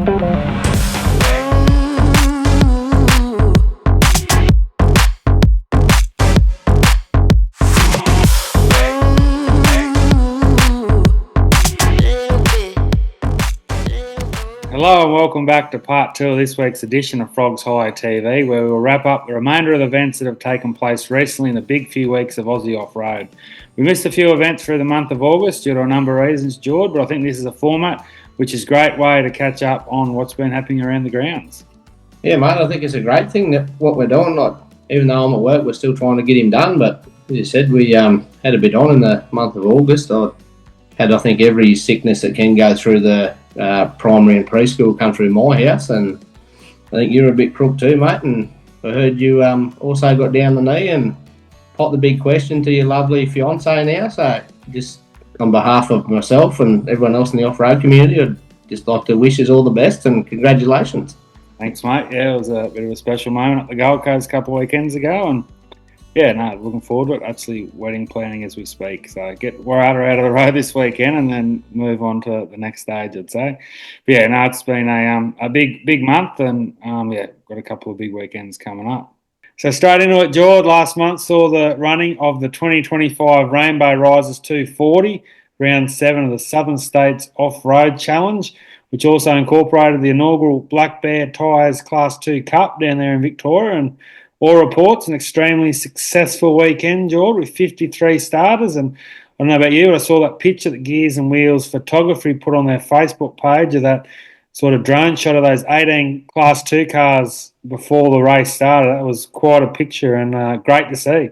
Hello and welcome back to part 2 of this week's edition of Frogs High TV, where we will wrap up the remainder of the events that have taken place recently in the big few weeks of Aussie Off-Road. We missed a few events through the month of August due to a number of reasons, George, but I think this is a format which is a great way to catch up on what's been happening around the grounds. Yeah, mate, I think it's a great thing that what we're doing. Like, even though I'm at work, we're still trying to get him done, but as you said, we had a bit on in the month of August. I had, I think, every sickness that can go through the primary and preschool come through my house, and I think you're a bit crook too, mate, and I heard you also got down the knee and popped the big question to your lovely fiancée now, so just on behalf of myself and everyone else in the off-road community, I'd just like to wish you all the best and congratulations. Thanks, mate. Yeah, it was a bit of a special moment at the Gold Coast a couple of weekends ago, and yeah, no, looking forward to it. Actually, wedding planning as we speak. So get Larter out of the road this weekend and then move on to the next stage, I'd say. But yeah, no, it's been a big month, and yeah, got a couple of big weekends coming up. So straight into it, George. Last month saw the running of the 2025 Rainbow Risers 240, round 7 of the Southern States Off-Road Challenge, which also incorporated the inaugural Black Bears Tyres Class 2 Cup down there in Victoria, and all reports, an extremely successful weekend, George, with 53 starters. And I don't know about you, but I saw that picture that Gears and Wheels Photography put on their Facebook page of that sort of drone shot of those 18 Class 2 cars before the race started. That was quite a picture and great to see.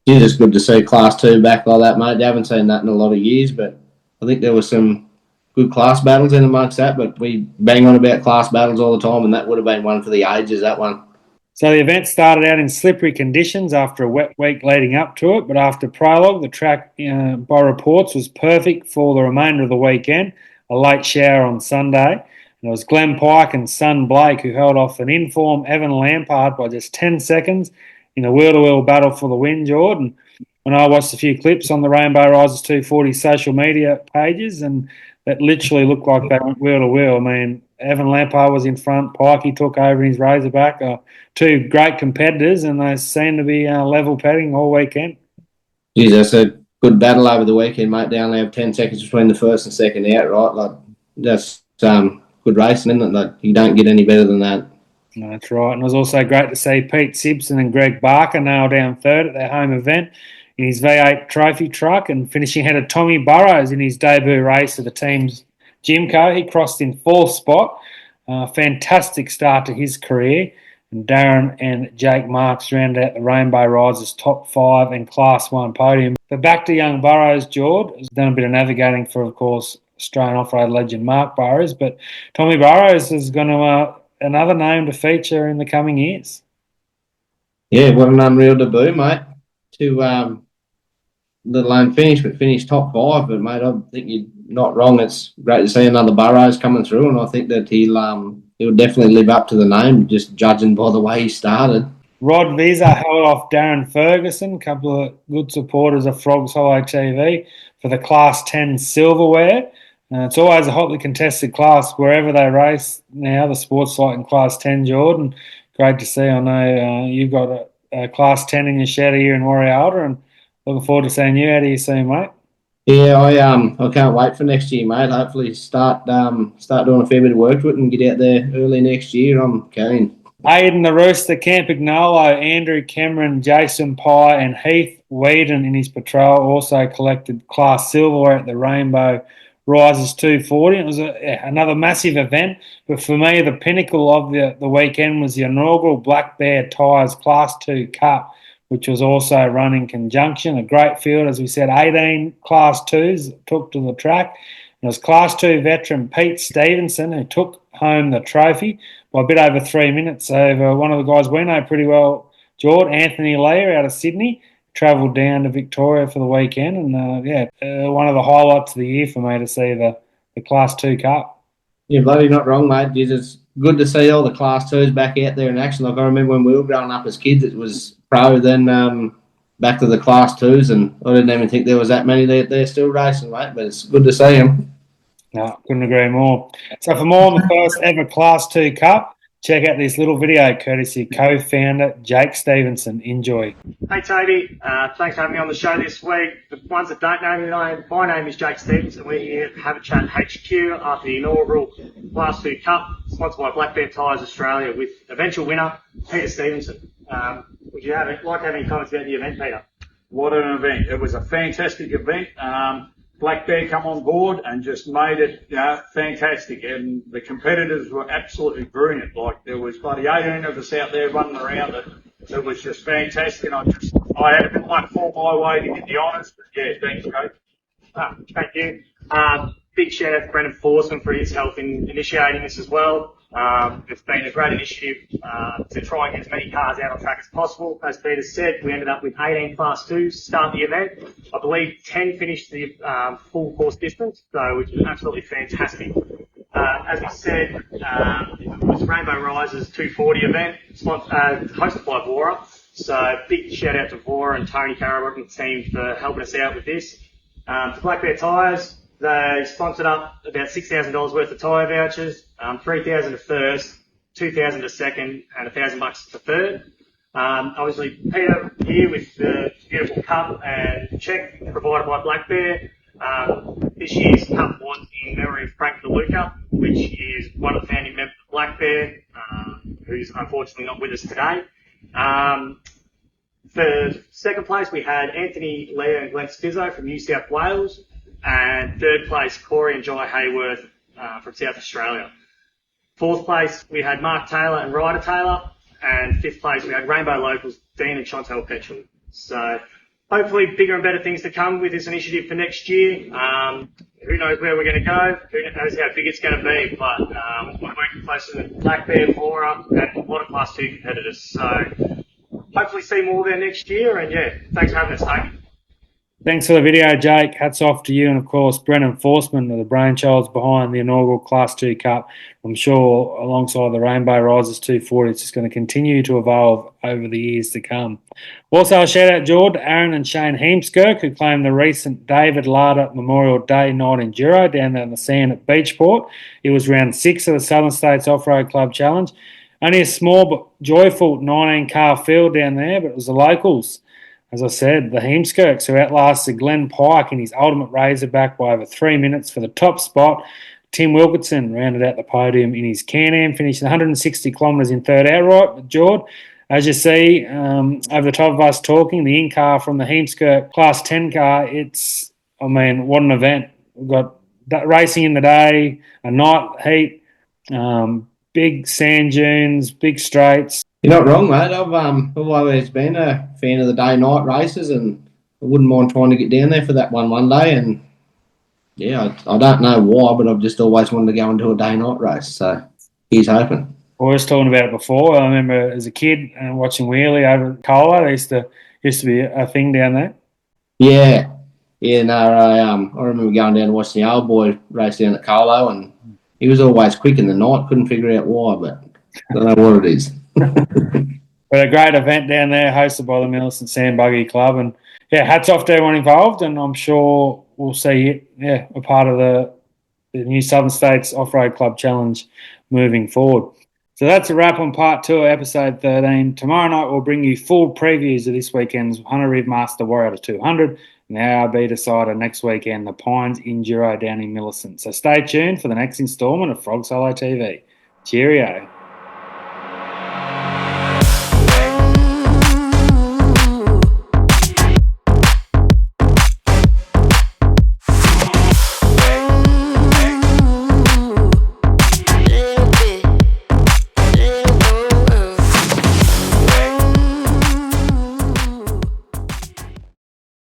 It's just good to see Class 2 back like that, mate. I haven't seen that in a lot of years, but I think there was some good class battles in amongst that, but we bang on about class battles all the time, and that would have been one for the ages, that one. So the event started out in slippery conditions after a wet week leading up to it, but after prologue, the track, by reports, was perfect for the remainder of the weekend. A late shower on Sunday. And it was Glen Pike and son Blake who held off an in-form Evan Lampard by just 10 seconds in a wheel-to-wheel battle for the win, Jordan. When I watched a few clips on the Rainbow Risers 240 social media pages, and that literally looked like they went wheel-to-wheel. I mean, Evan Lampard was in front, Pikey took over in his Razorback. Two great competitors, and they seem to be level petting all weekend. Geez, that's a good battle over the weekend, mate. They only have 10 seconds between the first and second out, right? Like, that's good racing, isn't it? Like, you don't get any better than that. No, that's right. And it was also great to see Pete Simpson and Greg Barker nail down third at their home event in his V8 trophy truck, and finishing ahead of Tommy Burrows in his debut race of the team's Jimco. He crossed in 4th spot. Fantastic start to his career. And Darren and Jake Marks rounded out the Rainbow Risers top 5 and Class 1 podium. But back to young Burrows, George. Has done a bit of navigating for, of course, Australian off-road legend Mark Burrows. But Tommy Burrows is going to another name to feature in the coming years. Yeah, what an unreal debut, mate. To let alone finish, but finish top 5. But, mate, I think you're not wrong. It's great to see another Burrows coming through, and I think that he'll definitely live up to the name, just judging by the way he started. Rod Visa held off Darren Ferguson, a couple of good supporters of Frogs High TV, for the Class 10 silverware. It's always a hotly contested class wherever they race now, the sports light in Class 10, Jordan. Great to see. I know you've got a Class 10 in your shed here in Warrior, and looking forward to seeing you out here soon, mate. Yeah, I can't wait for next year, mate. Hopefully start doing a fair bit of work to it and get out there early next year. I'm keen. Aidan the Rooster, Campagnolo, Andrew Cameron, Jason Pye and Heath Whedon in his patrol also collected Class Silverware at the Rainbow Risers 240. It was another massive event, but for me the pinnacle of the weekend was the inaugural Black Bears Tyres Class 2 Cup, which was also run in conjunction. A great field, as we said, 18 Class 2s took to the track. And it was Class 2 veteran Pete Stevenson who took home the trophy by a bit over 3 minutes over one of the guys we know pretty well, George, Anthony Lear out of Sydney. Travelled down to Victoria for the weekend, and one of the highlights of the year for me to see the Class 2 Cup. You're bloody not wrong, mate. It's good to see all the Class 2s back out there in action. Like, I remember when we were growing up as kids, it was pro, then back to the Class 2s, and I didn't even think there was that many there still racing, mate, but it's good to see them. No, couldn't agree more. So for more on the first ever Class 2 Cup, check out this little video courtesy of co-founder Jake Stevenson. Enjoy. Hey Toby, thanks for having me on the show this week. The ones that don't know me, my name is Jake Stevenson. We're here to have a chat HQ after the inaugural Class 2 Cup, sponsored by Black Bears Tyres Australia, with eventual winner Peter Stevenson. Would you like to have any comments about the event, Peter? What an event. It was a fantastic event. Black Bear come on board and just made it, fantastic. And the competitors were absolutely brilliant. Like, there was bloody 18 of us out there running around it. It was just fantastic. And I had a bit like fall my way to get the honours. But yeah, thanks, Coach. Thank you. Big shout out to Brendan Forsman for his help in initiating this as well. It's been a great initiative to try and get as many cars out on track as possible. As Peter said, we ended up with 18 Class 2s to start the event. I believe 10 finished the full course distance, which was absolutely fantastic. As we said, it was Rainbow Rises 240 event, hosted by Vora. So big shout out to Vora and Tony Carroll and the team for helping us out with this. To Black Bear Tyres, they sponsored up about $6,000 worth of tyre vouchers, $3,000 to first, $2,000 to second, and $1,000 to third. Obviously, Peter here with the beautiful cup and cheque provided by Black Bear. This year's cup was in memory of Frank DeLuca, which is one of the founding members of Black Bear, who's unfortunately not with us today. For second place, we had Anthony Leah and Glen Spizzo from New South Wales. And third place, Corey and Jai Hayworth from South Australia. Fourth place, we had Mark Taylor and Ryder Taylor. And fifth place, we had Rainbow Locals, Dean and Chantel Petrel. So hopefully bigger and better things to come with this initiative for next year. Who knows where we're going to go? Who knows how big it's going to be? But we're working closely with Black Bear, Vora, and a lot of Class 2 competitors. So hopefully see more there next year. And yeah, thanks for having us, Tony. Thanks for the video, Jake. Hats off to you and, of course, Brendan Forsman, the brainchilds behind the inaugural Class 2 Cup. I'm sure alongside the Rainbow Rises 240, it's just going to continue to evolve over the years to come. Also, a shout-out, George, Aaron and Shane Heemskirk, who claimed the recent David Larter Memorial Day Night Enduro down there in the sand at Beachport. It was round 6 of the Southern States Off-Road Club Challenge. Only a small but joyful 19-car field down there, but it was the locals. As I said, the Heemskirks, who outlasted Glen Pike in his ultimate Razorback by over 3 minutes for the top spot. Tim Wilkinson rounded out the podium in his Can-Am, finishing 160 kilometres in third outright. But George, as you see, over the top of us talking, the in-car from the Heemskirk Class 10 car, what an event. We've got racing in the day, a night heat, big sand dunes, big straights. You're not wrong, mate. I've always been a fan of the day-night races, and I wouldn't mind trying to get down there for that one day. And yeah, I don't know why, but I've just always wanted to go into a day-night race. So here's hoping. I was talking about it before. I remember as a kid watching Wheelie over at Cola. There used to be a thing down there. Yeah. No, I remember going down and watching the old boy race down at Colo, and he was always quick in the night. Couldn't figure out why, but I don't know what it is. But a great event down there, hosted by the Millicent Sand Buggy Club, and yeah, hats off to everyone involved. And I'm sure we'll see a part of the new Southern States Off-Road Club Challenge moving forward. So that's a wrap on part 2 of episode 13. Tomorrow night we'll bring you full previews of this weekend's Hunter Rev Master Warrior 200 and the ARB decider next weekend, the Pines Enduro down in Millicent. So stay tuned for the next instalment of Frog Solo TV. Cheerio.